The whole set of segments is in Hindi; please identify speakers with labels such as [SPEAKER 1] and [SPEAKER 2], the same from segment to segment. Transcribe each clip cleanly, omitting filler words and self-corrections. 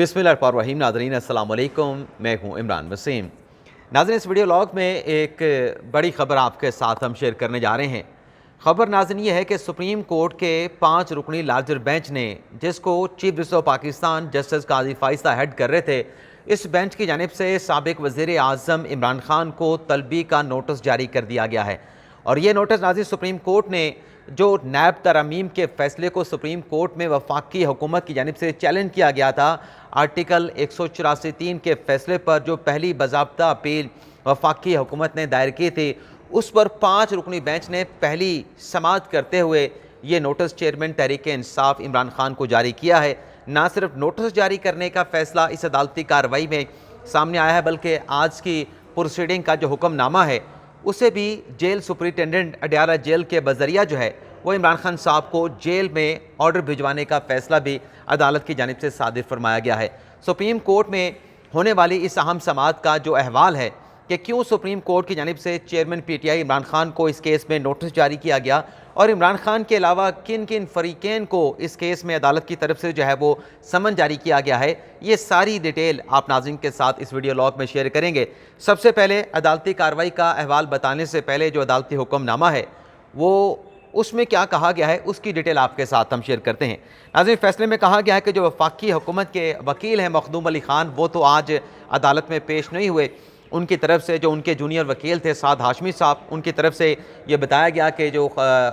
[SPEAKER 1] बिस्मिल्लाहिर्रहमानिर्रहीम। नाज़रीन अस्सलाम वालेकुम, मैं हूँ इमरान वसीम। नाज़रीन, इस वीडियो लॉग में एक बड़ी ख़बर आपके साथ हम शेयर करने जा रहे हैं। ख़बर नाज़रीन ये है कि सुप्रीम कोर्ट के 5 रुकनी लार्जर बेंच ने, जिसको chief justice of Pakistan justice Qazi Faez Isa head कर रहे थे, इस बेंच की जानिब से साबिक़ वज़ीर आज़म इमरान खान को तलबी का नोटिस जारी कर दिया गया है। और ये नोटिस नाज़रीन सुप्रीम कोर्ट ने जो नैब तरमीम के फ़ैसले को सुप्रीम कोर्ट में वफाकी हुकूमत की जानिब से चैलेंज किया गया था, आर्टिकल 184(3) के फ़ैसले पर जो पहली बाज़ाब्ता अपील वफाकी हुकूमत ने दायर की थी, उस पर 5 रुकनी बेंच ने पहली समाअत करते हुए ये नोटिस चेयरमैन तहरीक इंसाफ इमरान खान को जारी किया है। ना सिर्फ नोटिस जारी करने का फ़ैसला इस अदालती कार्रवाई में सामने आया है, बल्कि आज की प्रोसीडिंग का जो हुक्मनामा है उसे भी जेल सुपरिटेंडेंट अडयाला जेल के बजरिया जो है वो इमरान खान साहब को जेल में ऑर्डर भिजवाने का फ़ैसला भी अदालत की जानिब से सादिर फरमाया गया है। सुप्रीम कोर्ट में होने वाली इस अहम समाअत का जो अहवाल है कि क्यों सुप्रीम कोर्ट की जानिब से चेयरमैन पीटीआई इमरान खान को इस केस में नोटिस जारी किया गया और इमरान खान के अलावा किन किन फरीकैन को इस केस में अदालत की तरफ से जो है वो समन जारी किया गया है, ये सारी डिटेल आप नाज़रीन के साथ इस वीडियो लॉग में शेयर करेंगे। सबसे पहले अदालती कार्रवाई का अहवाल बताने से पहले जो अदालती हुक्मनामा है वो उसमें क्या कहा गया है उसकी डिटेल आपके साथ हम शेयर करते हैं। नाज़रीन, फैसले में कहा गया है कि जो वफाकी हुकूमत के वकील हैं मखदूम अली ख़ान, वो तो आज अदालत में पेश नहीं हुए। उनकी तरफ से जो उनके जूनियर वकील थे साद हाशमी साहब, उनकी तरफ से ये बताया गया कि जो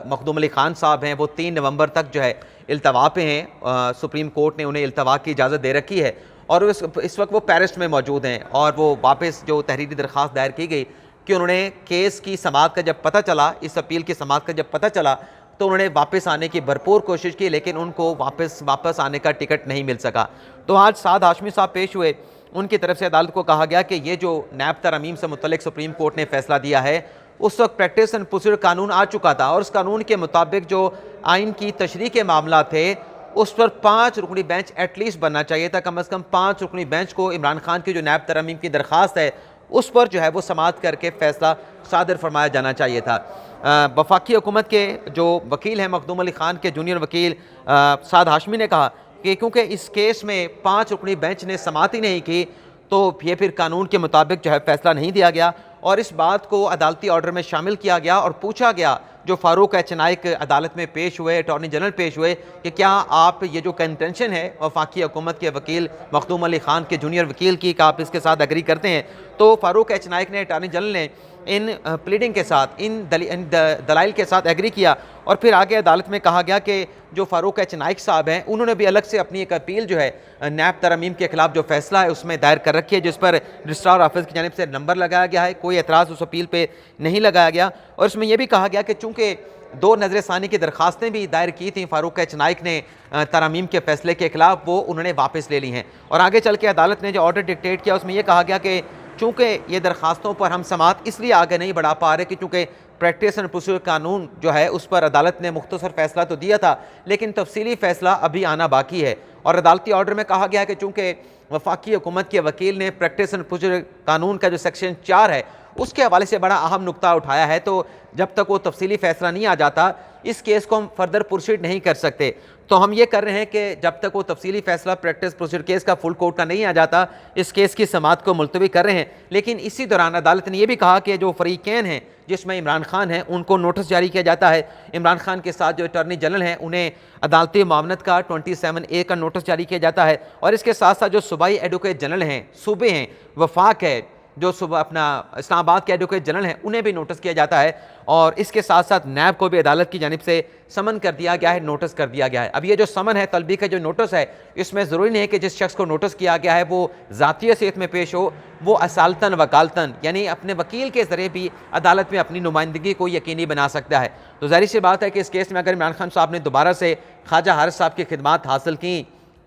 [SPEAKER 1] मखदूम अली ख़ान साहब हैं वो 3 नवंबर तक जो है इल्तवा पे हैं। सुप्रीम कोर्ट ने उन्हें इल्तवा की इजाज़त दे रखी है और इस वक्त वो पेरिस में मौजूद हैं और वो वापस जो तहरीरी दरख्वास्त दायर की गई कि उन्होंने केस की समाअत का जब पता चला, इस अपील की समाअत का जब पता चला तो उन्होंने वापस आने की भरपूर कोशिश की, लेकिन उनको वापस आने का टिकट नहीं मिल सका। तो आज साद हाशमी साहब पेश हुए। उनकी तरफ से अदालत को कहा गया कि ये जो नैब तरमीम से मुतल्लिक सुप्रीम कोर्ट ने फैसला दिया है, उस वक्त प्रैक्टिस एंड प्रोसीजर कानून आ चुका था और उस कानून के मुताबिक जो आइन की तशरीह के मामला थे उस पर 5 रुकनी बेंच एटलीस्ट बनना चाहिए था। कम अज़ कम 5 रुकनी बेंच को इमरान खान की जो नैब तरमीम की दरख्वास्त है उस पर जो है वो समाअत करके फ़ैसला सादर फरमाया जाना चाहिए था। वफाकी हुकूमत के जो वकील हैं मखदूम अली ख़ान के जूनियर वकील साद हाशमी ने कहा कि क्योंकि इस केस में 5 रुकनी बेंच ने समाअत ही नहीं की तो ये फिर कानून के मुताबिक जो है फ़ैसला नहीं दिया गया और इस बात को अदालती ऑर्डर में शामिल किया गया और पूछा गया जो फ़ारूक एच नाइक अदालत में पेश हुए, अटॉर्नी जनरल पेश हुए, कि क्या आप ये जो कंटेंशन है वफाकी हुकूमत के वकील मखदूम अली ख़ान के जूनियर वकील की, क्या आप इसके साथ एग्री करते हैं? तो फ़ारूक एच नाइक ने, अटॉर्नी जनरल ने इन प्लीडिंग के साथ, इन दलाइल के साथ एग्री किया और फिर आगे अदालत में कहा गया कि जो फ़ारूक एच नाइक साहब हैं उन्होंने भी अलग से अपनी एक अपील जो है नैब तरमीम के खिलाफ जो फैसला है उसमें दायर कर रखी है, जिस पर रजिस्ट्रार ऑफिस की जानिब से नंबर लगाया गया है। कोई एतराज़ उस अपील पर नहीं लगाया गया और इसमें यह भी कहा गया कि चूँकि 2 नज़रसानी की दरख्वास्तें भी दायर की थी फ़ारूक एच नाइक ने तरमीम के फ़ैसले के खिलाफ, वो उन्होंने वापस ले ली हैं और आगे चल के अदालत ने जो ऑर्डर डिक्टेट किया उसमें यह कहा गया कि चूँकि ये दरख्वास्तों पर हम समाअत इसलिए आगे नहीं बढ़ा पा रहे कि चूँकि प्रैक्टिस एंड प्रोसीजर कानून जो है उस पर अदालत ने मुख्तसर फ़ैसला तो दिया था लेकिन तफसीली फ़ैसला अभी आना बाकी है। और अदालती ऑर्डर में कहा गया है कि चूँकि वफाकी हुकूमत के वकील ने प्रैक्टिस एंड प्रोसीजर कानून का जो सेक्शन 4 है उसके हवाले से बड़ा अहम नुक्ता उठाया है, तो जब तक वो तफसीली फ़ैसला नहीं आ जाता इस केस को हम फर्दर प्रोसीड नहीं कर सकते। तो हम ये कर रहे हैं कि जब तक वो तफसीली फ़ैसला प्रैक्टिस प्रोसीजर केस का फुल कोर्ट का नहीं आ जाता इस केस की समाअत को मुलतवी कर रहे हैं। लेकिन इसी दौरान अदालत ने यह भी कहा कि जो फरीकैन हैं जिसमें इमरान खान हैं उनको नोटिस जारी किया जाता है। इमरान खान के साथ जो अटॉर्नी जनरल हैं उन्हें अदालती मामलत का 27A का नोटिस जारी किया जाता है और इसके साथ साथ जो सूबाई एडवोकेट जनरल हैं, सूबे हैं, वफाक है, जो सुबह अपना इस्लामाबाद के एडवोकेट जनरल हैं उन्हें भी नोटिस किया जाता है और इसके साथ साथ नैब को भी अदालत की जानिब से समन कर दिया गया है, नोटिस कर दिया गया है। अब ये जो समन है, तलबी का जो नोटिस है, इसमें ज़रूरी नहीं है कि जिस शख्स को नोटिस किया गया है वो ज़ाती हैसियत में पेश हो, वो असालतन वकालतन यानी अपने वकील के ज़रिए भी अदालत में अपनी नुमाइंदगी को यकीनी बना सकता है। तो ज़ाहिर सी बात है कि इस केस में अगर इमरान खान साहब ने दोबारा से ख्वाजा हारिस साहब की खिदमात हासिल की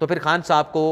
[SPEAKER 1] तो फिर खान साहब को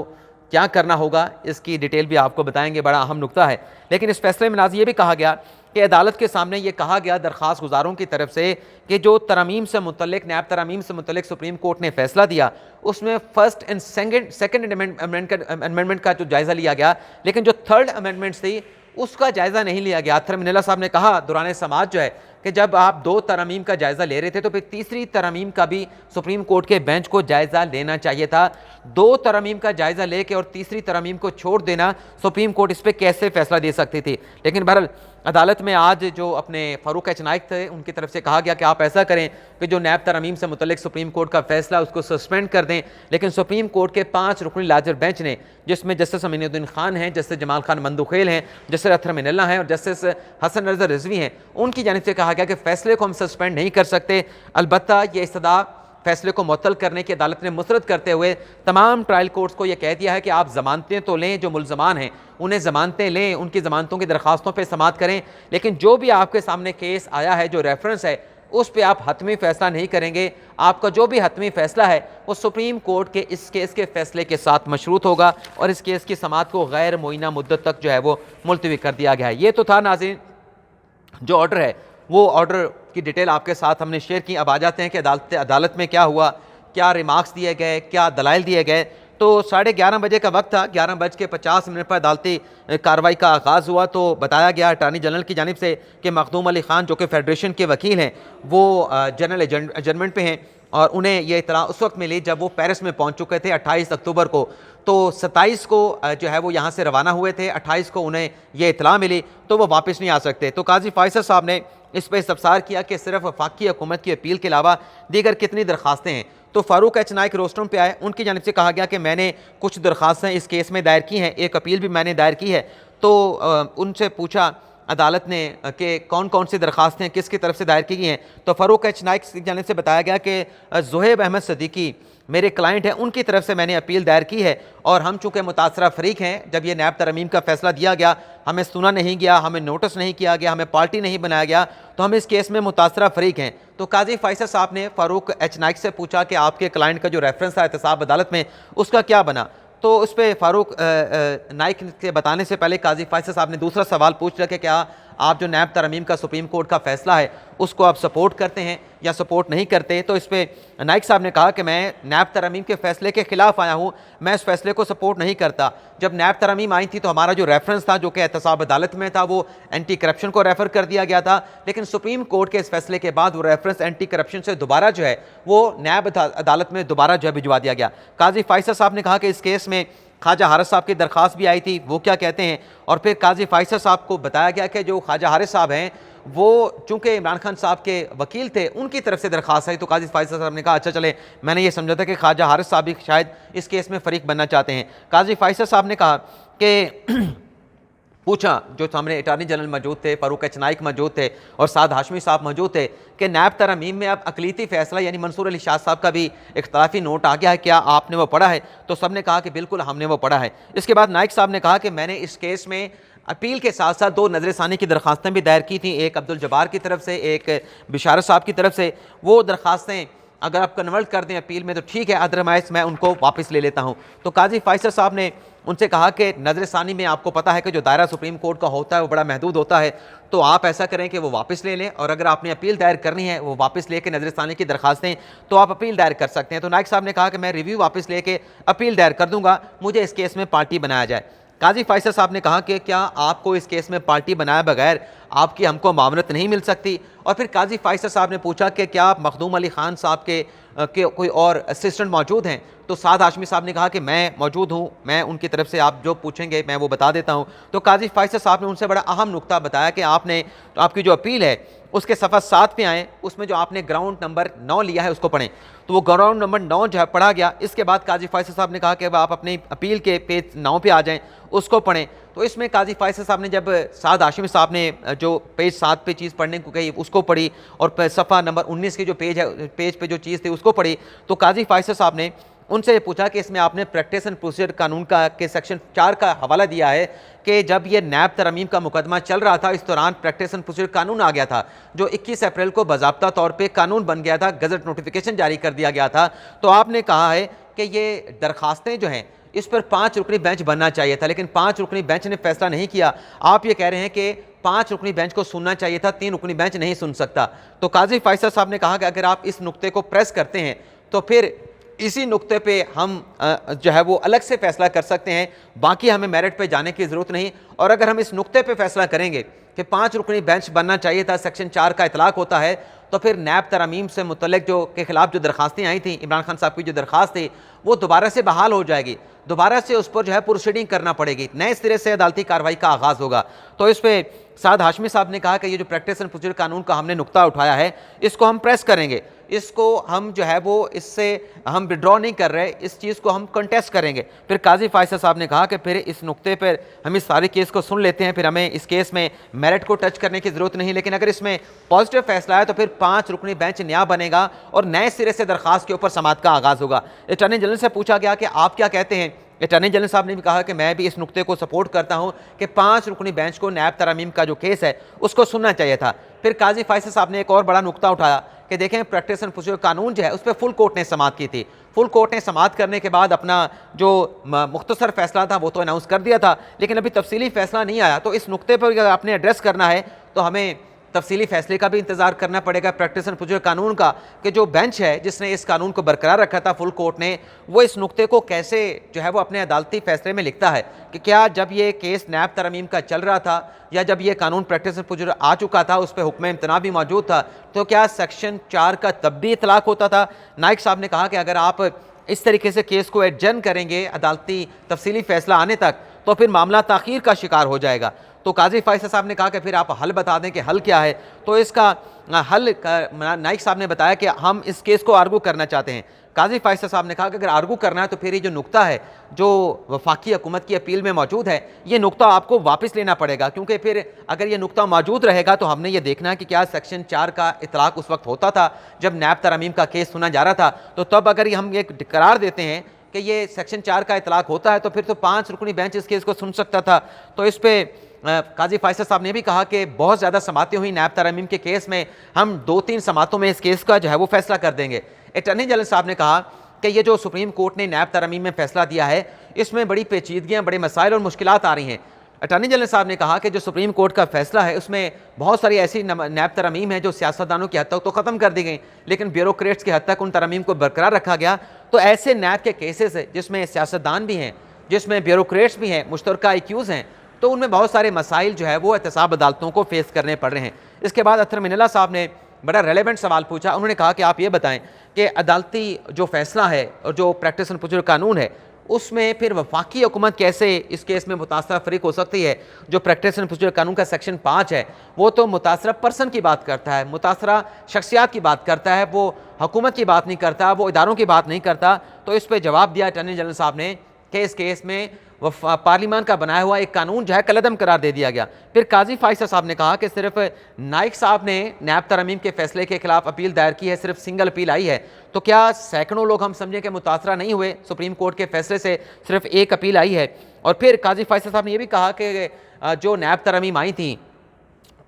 [SPEAKER 1] क्या करना होगा इसकी डिटेल भी आपको बताएंगे, बड़ा अहम नुक्ता है। लेकिन इस फैसले में नाज़रीन ये भी कहा गया कि अदालत के सामने ये कहा गया दरख्वास्त गुजारों की तरफ से कि जो तरमीम से मुतल्लिक, नैब तरमीम से मुतल्लिक सुप्रीम कोर्ट ने फैसला दिया उसमें फर्स्ट एंड सेकंड अमेंडमेंट का जो जायज़ा लिया गया, लेकिन जो थर्ड अमेंडमेंट्स थी उसका जायज़ा नहीं लिया गया। अथर मिनल्ला साहब ने कहा दौरान समाअत जो है कि जब आप 2 तरमीम का जायज़ा ले रहे थे तो फिर तीसरी तरमीम का भी सुप्रीम कोर्ट के बेंच को जायज़ा लेना चाहिए था। 2 तरमीम का जायज़ा लेके और तीसरी तरमीम को छोड़ देना, सुप्रीम कोर्ट इस पर कैसे फैसला दे सकती थी। लेकिन बहरहाल अदालत में आज जो अपने फ़ारूक एच नाइक थे उनकी तरफ से कहा गया कि आप ऐसा करें कि जो नैब तरमीम से मुतल्लिक सुप्रीम कोर्ट का फैसला उसको सस्पेंड कर दें। लेकिन सुप्रीम कोर्ट के 5 रुकनी लार्जर बेंच ने, जिसमें जस्टिस अमीनुद्दीन खान हैं, जस्टिस जमाल खान मंदुखेल हैं, जस्टिस अथर मिनल्ला हैं और जस्टिस हसन रज़ा रिजवी हैं, उनकी जानिब से कहा गया कि फैसले को हम सस्पेंड नहीं कर सकते। अलबत्ता ये इस्तदा फैसले को मुअत्तल करने की अदालत ने मुस्तरद करते हुए तमाम ट्रायल कोर्ट्स को यह कह दिया है कि आप ज़मानतें तो लें, जो मुल्ज़मान हैं उन्हें ज़मानतें लें, उनकी ज़मानतों की दरख्वास्तों पर समाअत करें, लेकिन जो भी आपके सामने केस आया है, जो रेफरेंस है, उस पर आप हतमी फ़ैसला नहीं करेंगे। आपका जो भी हतमी फ़ैसला है वो सुप्रीम कोर्ट के इस केस के फ़ैसले के साथ मशरूत होगा और इस केस की समाअत को गैर मुइना मुद्दत तक जो है वो मुलतवी कर दिया गया है। ये तो था नाज़रीन जो ऑर्डर है, वो ऑर्डर की डिटेल आपके साथ हमने शेयर की। अब आ जाते हैं कि अदालत में क्या हुआ, क्या रिमार्क्स दिए गए, क्या दलाइल दिए गए। तो 11:30 बजे का वक्त था। 11:50 पर अदालती कार्रवाई का आगाज़ हुआ तो बताया गया अटार्नी जनरल की जानिब से कि मखदूम अली ख़ान जो कि फेडरेशन के वकील हैं वो जनरल एडजमेंट पे हैं और उन्हें यह इतला उस वक्त मिली जब वो पेरिस में पहुंच चुके थे 28 अक्टूबर को। तो 27 को जो है वो यहाँ से रवाना हुए थे, 28 को उन्हें ये इतला मिली तो वो वापस नहीं आ सकते। तो काजी फैसल साहब ने इस पर इस्तफसार किया कि सिर्फ वफाकी हुकूमत की अपील के अलावा दीगर कितनी दरख्वास्तें हैं। तो फ़ारूक एच नाइक रोस्टरूम पे आए, उनकी जानिब से कहा गया कि मैंने कुछ दरख्वास्तें इस केस में दायर की हैं, एक अपील भी मैंने दायर की है। तो उनसे पूछा अदालत ने कि कौन कौन सी दरख्वास्तें किसकी तरफ से दायर की गई हैं। तो फ़ारूक एच नाइक की जानिब से बताया गया कि ज़ुहैब अहमद सदीकी मेरे क्लाइंट हैं, उनकी तरफ से मैंने अपील दायर की है और हम चूँकि मुतासरा फरीक हैं, जब ये नैब तरमीम का फैसला दिया गया हमें सुना नहीं गया, हमें नोटिस नहीं किया गया, हमें पार्टी नहीं बनाया गया, तो हम इस केस में मुतासरा फरीक हैं। तो काजी फैसल साहब ने फ़ारूक एच नाइक से पूछा कि आपके क्लाइंट का जो रेफरेंस था एहतसाब अदालत में उसका क्या बना। तो उस पर फ़ारूक नाइक के बताने से पहले काजी फैसल साहब ने दूसरा सवाल पूछ लिया कि क्या आप जो नैब तरमीम का सुप्रीम कोर्ट का फैसला है उसको आप सपोर्ट करते हैं या सपोर्ट नहीं करते। तो इस पर नाइक साहब ने कहा कि मैं नैब तरमीम के फैसले के खिलाफ आया हूँ, मैं इस फैसले को सपोर्ट नहीं करता। जब नैब तरमीम आई थी तो हमारा जो रेफरेंस था जो कि एहतसाब अदालत में था वो एंटी करप्शन को रेफ़र कर दिया गया था, लेकिन सुप्रीम कोर्ट के इस फैसले के बाद वो रेफरेंस एंटी करप्शन से दोबारा जो है वो नैब अदालत में दोबारा जो है भिजवा दिया गया। काजी फैसल साहब ने कहा कि इस केस में ख्वाजा हारिस साहब की दरख्वास्त भी आई थी, वो क्या कहते हैं। और फिर काजी फैसल साहब को बताया गया कि जो ख्वाजा हारिस साहब हैं वो चूंकि इमरान खान साहब के वकील थे, उनकी तरफ से दरख्वास्त आई। तो काजी फैसल साहब ने कहा अच्छा चले, मैंने ये समझा था कि ख्वाजा हारिस साहब भी शायद इस केस में फ़रीक बनना चाहते हैं। काजी फैसल साहब ने कहा कि पूछा, जो सामने अटार्नी जनरल मौजूद थे, फ़ारूक एच नाइक मौजूद थे और साद हाशमी साहब मौजूद थे, कि नैब तरमीम में अब अकलीती फ़ैसला यानी मंसूर अली शाह साहब का भी इख्तलाफी नोट आ गया है, क्या आपने वो पढ़ा है। तो सब ने कहा कि बिल्कुल हमने वो पढ़ा है। इसके बाद नाइक साहब ने कहा कि मैंने इस केस में अपील के साथ साथ 2 नज़रसानी की दरख्वास्तें भी दायर की थी, एक अब्दुल जब्बार की तरफ से, एक बिशारत साहब की तरफ से। वो दरख्वास्तें अगर आप कन्वर्ट कर दें अपील में तो ठीक है, अदरवाइज़ मैं उनको वापस ले लेता हूँ। तो काजी फैसल साहब ने उनसे कहा कि नज़रसानी में आपको पता है कि जो दायरा सुप्रीम कोर्ट का होता है वो बड़ा महदूद होता है, तो आप ऐसा करें कि वो वापस ले लें और अगर आपने अपील दायर करनी है वो वापस लेके नज़रसानी की दरख्वास्तें तो आप अपील दायर कर सकते हैं। तो नाइक साहब ने कहा कि मैं रिव्यू वापस लेके अपील दायर कर दूँगा, मुझे इस केस में पार्टी बनाया जाए। काजी फैसल साहब ने कहा कि क्या आपको इस केस में पार्टी बनाए बगैर आपकी हमको मामलत नहीं मिल सकती। और फिर काजी फैसल साहब ने पूछा कि क्या मखदूम अली ख़ान साहब के कोई और असिस्टेंट मौजूद हैं। तो साद हाशमी साहब ने कहा कि मैं मौजूद हूँ, मैं उनकी तरफ से आप जो पूछेंगे मैं वो बता देता हूँ। तो काजी फैसल साहब ने उनसे बड़ा अहम नुक्ता बताया कि आपने आपकी जो अपील है उसके सफ़ा 7 पे आएँ, उसमें जो आपने ग्राउंड नंबर 9 लिया है उसको पढ़ें। तो वो ग्राउंड नंबर 9 जो है पढ़ा गया। इसके बाद काजी फैसल साहब ने कहा कि आप अपनी अपील के पेज 9 पे आ जाएं, उसको पढ़ें। तो इसमें काजी फैसल साहब ने जब साद हाशमी साहब ने जो पेज 7 पे चीज़ पढ़ने को कही उसको पढ़ी और सफ़ा नंबर 19 की जो पेज है, पेज पे जो चीज़ थी उसको पढ़ी। तो काजी फैसल साहब ने उनसे पूछा कि इसमें आपने प्रैक्टिस एंड प्रोसीजर कानून का के सेक्शन 4 का हवाला दिया है कि जब ये नैब तरमीम का मुकदमा चल रहा था इस दौरान प्रैक्टिस एंड प्रोसीजर कानून आ गया था जो 21 अप्रैल को बाज़ाब्ता तौर पे कानून बन गया था, गज़ट नोटिफिकेशन जारी कर दिया गया था। तो आपने कहा है कि ये दरख्वास्तें जो हैं इस पर 5 रुकनी बेंच बनना चाहिए था, लेकिन 5 रुकनी बेंच ने फैसला नहीं किया। आप ये कह रहे हैं कि 5 रुकनी बेंच को सुनना चाहिए था, 3 रुकनी बेंच नहीं सुन सकता। तो काजी फैसल साहब ने कहा कि अगर आप इस नुक्ते को प्रेस करते हैं तो फिर इसी नुक्ते पे हम जो है वो अलग से फैसला कर सकते हैं, बाकी हमें मेरिट पे जाने की ज़रूरत नहीं। और अगर हम इस नुक्ते पे फैसला करेंगे कि 5 रुकनी बेंच बनना चाहिए था, सेक्शन 4 का इतलाक होता है, तो फिर नैब तरमीम से मुतल्लिक जो के खिलाफ जो दरखास्तें आई थी, इमरान खान साहब की जो दरखास्त थी वो दोबारा से बहाल हो जाएगी, दोबारा से उस पर जो है प्रोसीडिंग करना पड़ेगी, नए सिरे से अदालती कार्रवाई का आगाज़ होगा। तो इस पर साद हाशमी साहब ने कहा कि ये जो प्रैक्टिस एंड प्रोसीजर कानून का हमने नुक्ता उठाया है, इसको हम प्रेस करेंगे, इसको हम जो है वो इससे हम विड्रॉ नहीं कर रहे, इस चीज़ को हम कंटेस्ट करेंगे। फिर काजी फायसा साहब ने कहा कि फिर इस नुक्ते पर हम इस सारे केस को सुन लेते हैं, फिर हमें इस केस में मेरिट को टच करने की ज़रूरत नहीं, लेकिन अगर इसमें पॉजिटिव फैसला है तो फिर 5 रुकनी बेंच नया बनेगा और नए सिरे से दरखास्त के ऊपर समाअत का आगाज़ होगा। अटॉर्नी जनरल से पूछा गया कि आप क्या कहते हैं। अटॉर्नी जनरल साहब ने भी कहा कि मैं भी इस नुक्ते को सपोर्ट करता हूं कि 5 रुकनी बेंच को नैब तरमीम का जो केस है उसको सुनना चाहिए था। फिर काजी फायसा साहब ने एक और बड़ा नुक्ता उठाया कि देखें प्रैक्टिस एंड प्रोसीजर कानून जो है उस पर फुल कोर्ट ने समाअत की थी, फुल कोर्ट ने समाअत करने के बाद अपना जो मुख्तसर फैसला था वो तो अनाउंस कर दिया था, लेकिन अभी तफसीली फैसला नहीं आया। तो इस नुक्ते पर अगर आपने एड्रेस करना है तो हमें तफसीली फैसले का भी इंतजार करना पड़ेगा प्रैक्टिस एंड प्रोसीजर कानून का, कि जो बेंच है जिसने इस कानून को बरकरार रखा था फुल कोर्ट ने, वो इस नुक्ते को कैसे जो है वो अपने अदालती फैसले में लिखता है कि क्या जब ये केस नैब तरमीम का चल रहा था या जब ये कानून प्रैक्टिस एंड प्रोसीजर आ चुका था, उस पर हुक्म इम्तना भी मौजूद था, तो क्या सेक्शन 4 का तब भी इतलाक होता था। नाइक साहब ने कहा कि अगर आप इस तरीके से केस को एडजर्न करेंगे अदालती तफसीली फैसला आने तक, तो फिर मामला ताख़ीर का शिकार हो जाएगा। तो काजी फायसा साहब ने कहा कि फिर आप हल बता दें कि हल क्या है। तो इसका हल नाइक साहब ने बताया कि हम इस केस को आर्गू करना चाहते हैं। काजी फायसा साहब ने कहा कि अगर आर्गू करना है तो फिर ये जो नुक्ता है जो वफाकी हुकूमत की अपील में मौजूद है, ये नुक्ता आपको वापस लेना पड़ेगा, क्योंकि फिर अगर ये नुक्ता मौजूद रहेगा तो हमने ये देखना है कि क्या सेक्शन 4 का इतलाक उस वक्त होता था जब नैब तरमीम का केस सुना जा रहा था। तो तब अगर हम ये करार देते हैं कि ये सेक्शन 4 का इतलाक होता है तो फिर तो 5 रुकनी बेंच इस केस को सुन सकता था। तो इस पर काजी फायसा साहब ने भी कहा कि बहुत ज़्यादा समातें हुई नैब तरमीम के केस में, हम 2-3 समातों में इस केस का जो है वो फैसला कर देंगे। अटॉर्नी जनरल साहब ने कहा कि ये जो सुप्रीम कोर्ट ने नैब तरमीम में फैसला दिया है इसमें बड़ी पेचीदगियाँ, बड़े मसाइल और मुश्किलात आ रही हैं। अटॉर्नी जनरल साहब ने कहा कि जो सुप्रीम कोर्ट का फैसला है उसमें बहुत सारी ऐसी नैब तरमीम है जो सियासतदानों की हद तक तो ख़त्म कर दी गई, लेकिन ब्यूरोक्रेट्स की हद तक उन तरमीम को बरकरार रखा गया। तो ऐसे नैब के केसेस है जिसमें सियासतदान भी हैं, जिसमें ब्यूरोक्रेट्स भी हैं, मुश्तरका IQs हैं, तो उनमें बहुत सारे मसाइल जो है वो एहतसाब अदालतों को फेस करने पड़ रहे हैं। इसके बाद अतर मिनल्ला साहब ने बड़ा रेलेवेंट सवाल पूछा। उन्होंने कहा कि आप ये बताएं कि अदालती जो फैसला है और जो प्रैक्टिस एंड प्रोसीजर कानून है उसमें फिर वफाकी हुकूमत कैसे इस केस में मुतासरा फरीक हो सकती है। जो प्रैक्टिस एंड प्रोसीजर कानून का सेक्शन 5 है वो तो मुतासरा पर्सन की बात करता है, मुतासरा शख्सियात की बात करता है, वो हुकूमत की बात नहीं करता, वो इदारों की बात नहीं करता। तो इस पर जवाब दिया अटॉर्नी जनरल साहब ने कि इस केस में पार्लियामान का बनाया हुआ एक कानून जो है कलअदम करार दे दिया गया। फिर काजी फायसा साहब ने कहा कि सिर्फ नाइक साहब ने नैब तरमीम के फैसले के खिलाफ अपील दायर की है, सिर्फ सिंगल अपील आई है, तो क्या सैकड़ों लोग हम समझें कि मुतासरा नहीं हुए सुप्रीम कोर्ट के फैसले से, सिर्फ एक अपील आई है। और फिर काजी फायसा साहब ने यह भी कहा कि जो नैब तरमीम आई थी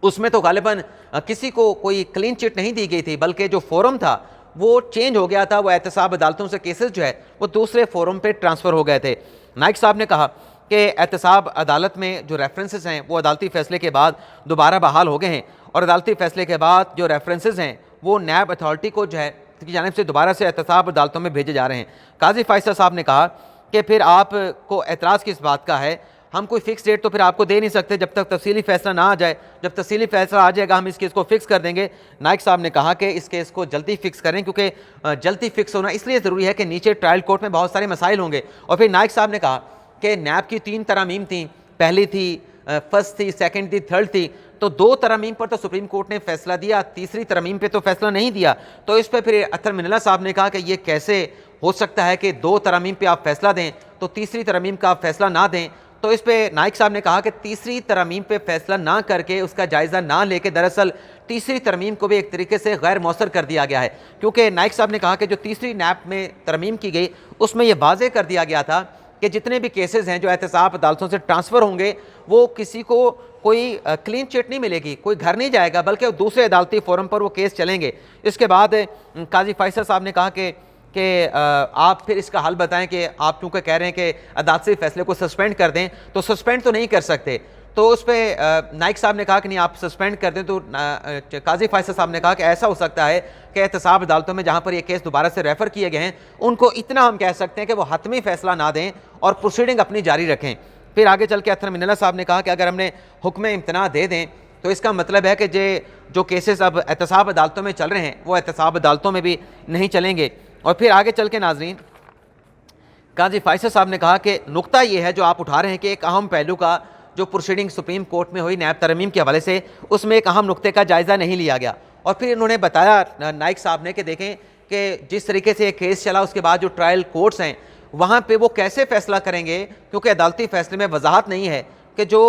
[SPEAKER 1] उसमें तो गालिबन किसी को कोई क्लीन चिट नहीं दी गई थी, बल्कि जो फोरम था वो चेंज हो गया था, वो एहतसाब अदालतों से केसेस जो है वो दूसरे फोरम पे ट्रांसफ़र हो गए थे। नाइक साहब ने कहा कि एहतसाब अदालत में जो रेफरेंसेस हैं वो अदालती फ़ैसले के बाद दोबारा बहाल हो गए हैं, और अदालती फ़ैसले के बाद जो रेफरेंसेस हैं वो नैब अथॉरिटी को जो है की जानिब से दोबारा से एहतसाब अदालतों में भेजे जा रहे हैं। काजी फायसा साहब ने कहा कि फिर आपको एतराज़ किस बात का है, हम कोई फिक्स डेट तो फिर आपको दे नहीं सकते जब तक तफसीली फैसला ना आ जाए, जब तफसीली फैसला आ जाएगा हम इस केस को फिक्स कर देंगे। नाइक साहब ने कहा कि इस केस को जल्दी फिक्स करें, क्योंकि जल्दी फिक्स होना इसलिए ज़रूरी है कि नीचे ट्रायल कोर्ट में बहुत सारे मसाइल होंगे। और फिर नाइक साहब ने कहा कि नैब की 3 तरमीम थी, पहली थी, फर्स्ट थी, सेकंड थी, थर्ड थी, तो 2 तरमीम पर तो सुप्रीम कोर्ट ने फैसला दिया, तीसरी तरमीम पे तो फैसला नहीं दिया। तो इस पर फिर अतर मिनल्ला साहब ने कहा कि ये कैसे हो सकता है कि 2 तरमीम पे आप फैसला दें तो तीसरी तरमीम का आप फैसला ना दें। तो इस पे नाइक साहब ने कहा कि तीसरी तरमीम पे फैसला ना करके, उसका जायज़ा ना लेके, दरअसल तीसरी तरमीम को भी एक तरीके से गैर मौसर कर दिया गया है, क्योंकि नाइक साहब ने कहा कि जो तीसरी नैब में तरमीम की गई उसमें यह वाज़े कर दिया गया था कि जितने भी केसेस हैं जो एहतसाब अदालतों से ट्रांसफ़र होंगे वो किसी को कोई क्लीन चिट नहीं मिलेगी, कोई घर नहीं जाएगा, बल्कि दूसरे अदालती फोरम पर वो केस चलेंगे। इसके बाद काजी फायसा साहब ने कहा कि कि आप फिर इसका हल बताएं कि आप क्योंकि कह रहे हैं कि अदालत से फैसले को सस्पेंड कर दें, तो सस्पेंड तो नहीं कर सकते। तो उस पर नाइक साहब ने कहा कि नहीं आप सस्पेंड कर दें। तो काजी फैसल साहब ने कहा कि ऐसा हो सकता है कि एहतसाब अदालतों में जहाँ पर ये केस दोबारा से रेफ़र किए गए हैं, उनको इतना हम कह सकते हैं कि वो हतमी फैसला ना दें और प्रोसीडिंग अपनी जारी रखें। फिर आगे चल के अथर मिनल्ला साहब ने कहा कि अगर हमने हुक्म इम्तना दे दें तो इसका मतलब है कि जो केसेस अब एहतसाब अदालतों में चल रहे हैं वो एहतसाब अदालतों में भी नहीं चलेंगे। और फिर आगे चल के नाजरीन काजी फैसल साहब ने कहा कि नुकता ये है जो आप उठा रहे हैं कि एक अहम पहलू का जो प्रोसीडिंग सुप्रीम कोर्ट में हुई नैब तरमीम के हवाले से, उसमें एक अहम नुक्ते का जायज़ा नहीं लिया गया। और फिर इन्होंने बताया नाइक साहब ने कि देखें कि जिस तरीके से केस चला उसके बाद जो ट्रायल कोर्ट्स हैं वहाँ पे वो कैसे फ़ैसला करेंगे, क्योंकि अदालती फ़ैसले में वजाहत नहीं है कि जो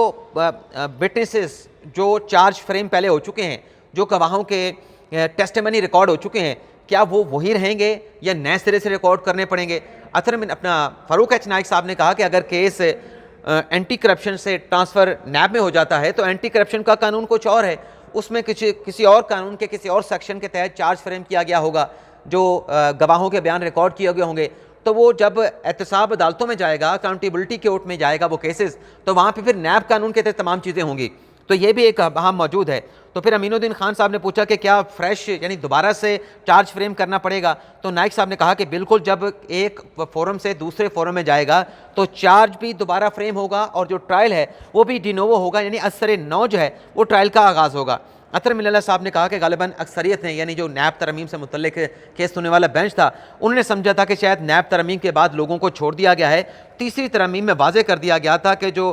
[SPEAKER 1] विटनेसेस जो चार्ज फ्रेम पहले हो चुके हैं, जो गवाहों के टेस्टिमनी रिकॉर्ड हो चुके हैं, क्या वो वही रहेंगे या नए सिरे से रिकॉर्ड करने पड़ेंगे। अथर में अपना फ़ारूक एच नाइक साहब ने कहा कि अगर केस एंटी करप्शन से ट्रांसफ़र नैब में हो जाता है तो एंटी करप्शन का कानून कुछ और है, उसमें किसी और कानून के किसी और सेक्शन के तहत चार्ज फ्रेम किया गया होगा, जो गवाहों के बयान रिकॉर्ड किए गए होंगे। तो वो जब एहतसाब अदालतों में जाएगा, अकाउंटेबिलिटी कोर्ट में जाएगा वो केसेस, तो वहाँ पे फिर नैब कानून के तहत तमाम चीज़ें होंगी। तो ये भी एक अहम मौजूद है। तो फिर अमीनुद्दीन खान साहब ने पूछा कि क्या फ्रेश यानी दोबारा से चार्ज फ्रेम करना पड़ेगा। तो नाइक साहब ने कहा कि बिल्कुल, जब एक फोरम से दूसरे फोरम में जाएगा तो चार्ज भी दोबारा फ्रेम होगा और जो ट्रायल है वो भी डिनोवो होगा, यानी असर नौ जो है वो ट्रायल का आगाज़ होगा। अतर मिल्ला साहब ने कहा कि गालिबन अक्सरियत ने, यानी जो नैब तरमीम से मुतल्लिक केस सुनने वाला बेंच था, उन्होंने समझा था कि शायद नैब तरमीम के बाद लोगों को छोड़ दिया गया है। तीसरी तरमीम में वाज़े कर दिया गया था कि जो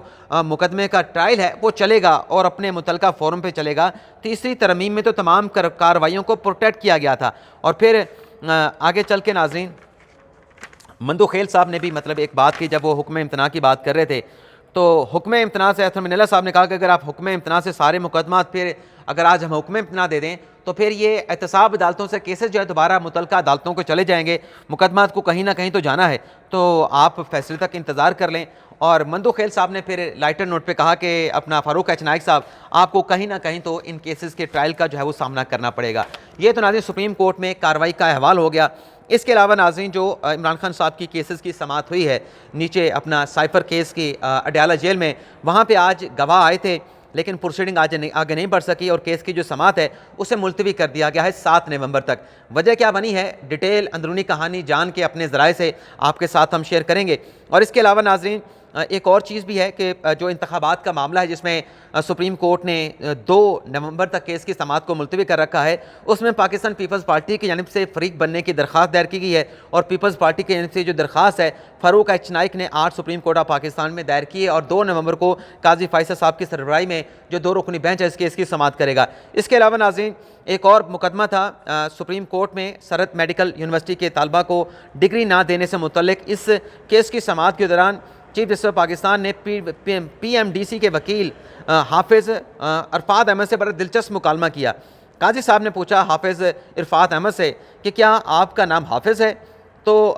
[SPEAKER 1] मुकदमे का ट्रायल है वो चलेगा और अपने मुतल्लिका फोरम पे चलेगा। तीसरी तरमीम में तो तमाम कार्रवाइयों को प्रोटेक्ट किया गया था। और फिर आगे चल के नाज़रीन मंदू खेल साहब ने भी मतलब एक बात की, जब वो हुक्म इम्तना की बात कर रहे थे तो हुक्म इम्तना से अथर मिनल्ला साहब ने कहा कि अगर आप हुक्म इम्तना से सारे मुकदमात, फिर अगर आज हम हुक्म इम्तना दे दें तो फिर ये एहतसाब अदालतों से केसेस जो है दोबारा मुतल्लिका अदालतों को चले जाएंगे, मुकदमात को कहीं ना कहीं तो जाना है, तो आप फैसले तक इंतज़ार कर लें। और मंदू खेल साहब ने फिर लाइटर नोट पे कहा कि अपना फ़ारूक एच नाइक साहब, आपको कहीं ना कहीं तो इन केसेस के ट्रायल का जो है वो सामना करना पड़ेगा। ये तो नाज़रीन सुप्रीम कोर्ट में कार्रवाई का अहवाल हो गया। इसके अलावा नाज़रीन जो इमरान खान साहब की केसेस की समाअत हुई है नीचे अपना साइफर केस की अडयाला जेल में, वहाँ पे आज गवाह आए थे लेकिन प्रोसीडिंग आज आगे नहीं बढ़ सकी और केस की जो समाअत है उसे मुलतवी कर दिया गया है 7 नवंबर तक। वजह क्या बनी है, डिटेल अंदरूनी कहानी जान के अपने ज़राए से आपके साथ हम शेयर करेंगे। और इसके अलावा नाज़रीन एक और चीज़ भी है कि जो इंतखाबात का मामला है जिसमें सुप्रीम कोर्ट ने 2 नवंबर तक केस की समाअत को मुलतवी कर रखा है, उसमें पाकिस्तान पीपल्स पार्टी की जानिब से फरीक बनने की दरख्वास्त दायर की गई है। और पीपल्स पार्टी की जानिब से जो दरख्वास्त है फ़ारूक एच नाइक ने 8 सुप्रीम कोर्ट ऑफ पाकिस्तान में दायर की है और 2 नवंबर को काजी फैसल साहब की सरबराही में जो 2 रुकनी बेंच है इस केस की समाअत करेगा। इसके अलावा नाज़रीन एक और मुकदमा था सुप्रीम कोर्ट में सरहद मेडिकल यूनिवर्सिटी के तालबा को डिग्री ना देने से मुतल्लिक। इस केस की समाअत के दौरान चीफ जस्टिस पाकिस्तान ने PMDC के वकील हाफिज़ इरफात अहमद से बड़ा दिलचस्प मुकालमा किया। काजी साहब ने पूछा हाफिज़ इरफात अहमद से कि क्या आपका नाम हाफिज़ है, तो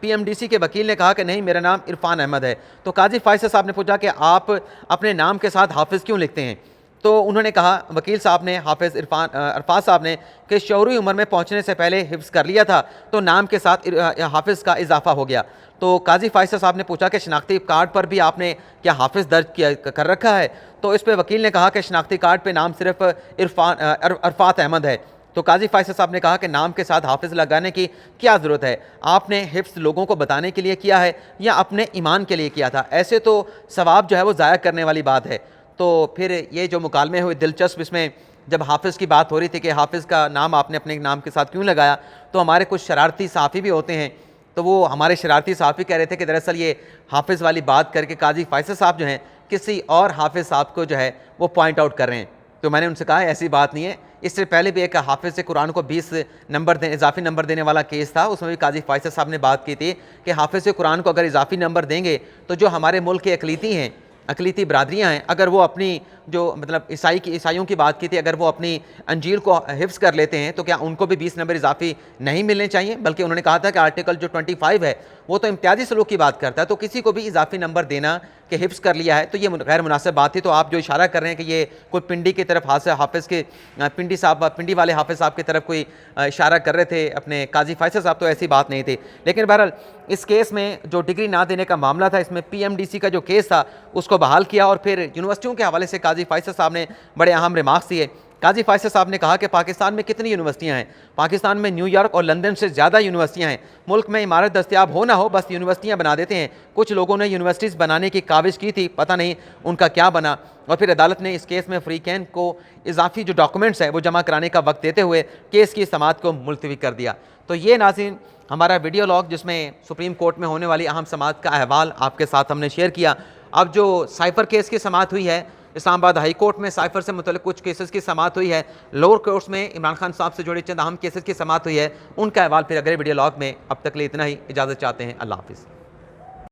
[SPEAKER 1] PMDC के वकील ने कहा कि नहीं, मेरा नाम इरफान अहमद है। तो काजी फैसल साहब ने पूछा कि आप अपने नाम के साथ हाफिज़ क्यों लिखते हैं, तो उन्होंने कहा, वकील साहब ने हाफिज़ इरफात साहब ने, कि शऊरी उम्र में पहुंचने से पहले हिफ्ज़ कर लिया था तो नाम के साथ हाफिज़ का इजाफा हो गया। तो काजी फैसल साहब ने पूछा कि शनाख्ती कार्ड पर भी आपने क्या हाफिज़ दर्ज कर रखा है, तो इस पर वकील ने कहा कि शनाख्ती कार्ड पे नाम सिर्फ इरफात अहमद है। तो काजी फैसल साहब ने कहा कि नाम के साथ हाफिज़ लगाने की क्या ज़रूरत है, आपने हिफ्ज़ लोगों को बताने के लिए किया है या अपने ईमान के लिए किया था, ऐसे तो सवाब जो है वो ज़ाया करने वाली बात है। तो फिर ये जो मुकालमे हुए दिलचस्प, इसमें जब हाफिज़ की बात हो रही थी कि हाफिज़ का नाम आपने अपने नाम के साथ क्यों लगाया, तो हमारे कुछ शरारती सहाफ़ी भी होते हैं, तो वो हमारे शरारती सहाफ़ी कह रहे थे कि दरअसल ये हाफिज़ वाली बात करके काजी फैसल साहब जो हैं किसी और हाफिज़ साहब को जो है वो पॉइंट आउट कर रहे हैं। तो मैंने उनसे कहा ऐसी बात नहीं है, इससे पहले भी एक हाफिज़ से कुरान को 20 नंबर इजाफी नंबर देने वाला केस था, उसमें भी काजी फैसल साहब ने बात की थी कि हाफिज़ से कुरान को अगर इजाफी नंबर देंगे तो जो हमारे मुल्क के अकलीती हैं, अकलीती बरादरियाँ हैं, अगर वो अपनी जो मतलब ईसाइयों की बात की थी, अगर वो अपनी अंजील को हिफ्ज़ कर लेते हैं तो क्या उनको भी 20 नंबर इजाफी नहीं मिलने चाहिए? बल्कि उन्होंने कहा था कि आर्टिकल जो 25 है वो तो इम्तियाजी सलूक की बात करता है, तो किसी को भी इजाफी नंबर देना कि हिफ्ज़ कर लिया है तो ये गैर मुनासिब बात थी। तो आप जो इशारा कर रहे हैं कि ये कोई पिंडी की तरफ हाफिज़ के पिंडी वाले हाफिज़ साहब की तरफ कोई इशारा कर रहे थे अपने काजी फैसल साहब, तो ऐसी बात नहीं थी। लेकिन बहरहाल इस केस में जो डिग्री ना देने का मामला था, इसमें PMDC का जो केस था उसको बहाल किया और फिर यूनिवर्सिटियों के हवाले से काजी फैसल साहब ने बड़े अहम रिमार्क्स दिए। काजी फैसल साहब ने कहा कि पाकिस्तान में कितनी यूनिवर्सिटियाँ हैं, पाकिस्तान में न्यूयॉर्क और लंदन से ज़्यादा यूनिवर्सिटियाँ हैं। मुल्क में इमारत दस्तयाब हो ना हो, बस यूनिवर्सिटियाँ बना देते हैं। कुछ लोगों ने यूनिवर्सिटीज़ बनाने की काविश की थी, पता नहीं उनका क्या बना। और फिर अदालत ने इस केस में फ्रीकैन को इजाफी जो डॉक्यूमेंट्स हैं वो जमा कराने का वक्त देते हुए केस की समाअत को मुलतवी कर दिया। तो ये नाज़रीन हमारा वीडियो लॉग जिसमें सुप्रीम कोर्ट में होने वाली अहम समाअत का अहवाल आपके साथ हमने शेयर किया। अब जो साइफ़र केस की समाअत हुई है, इस्लामाबाद हाई कोर्ट में साइफ़र से मुतल्लिक़ कुछ केसेस की समाअत हुई है, लोअर कोर्ट्स में इमरान खान साहब से जुड़े चंद अहम केसेस की समाअत हुई है, उनका अहवाल फिर अगले वीडियो लॉग में। अब तक के लिए इतना ही, इजाज़त चाहते हैं। अल्लाह हाफ़िज़।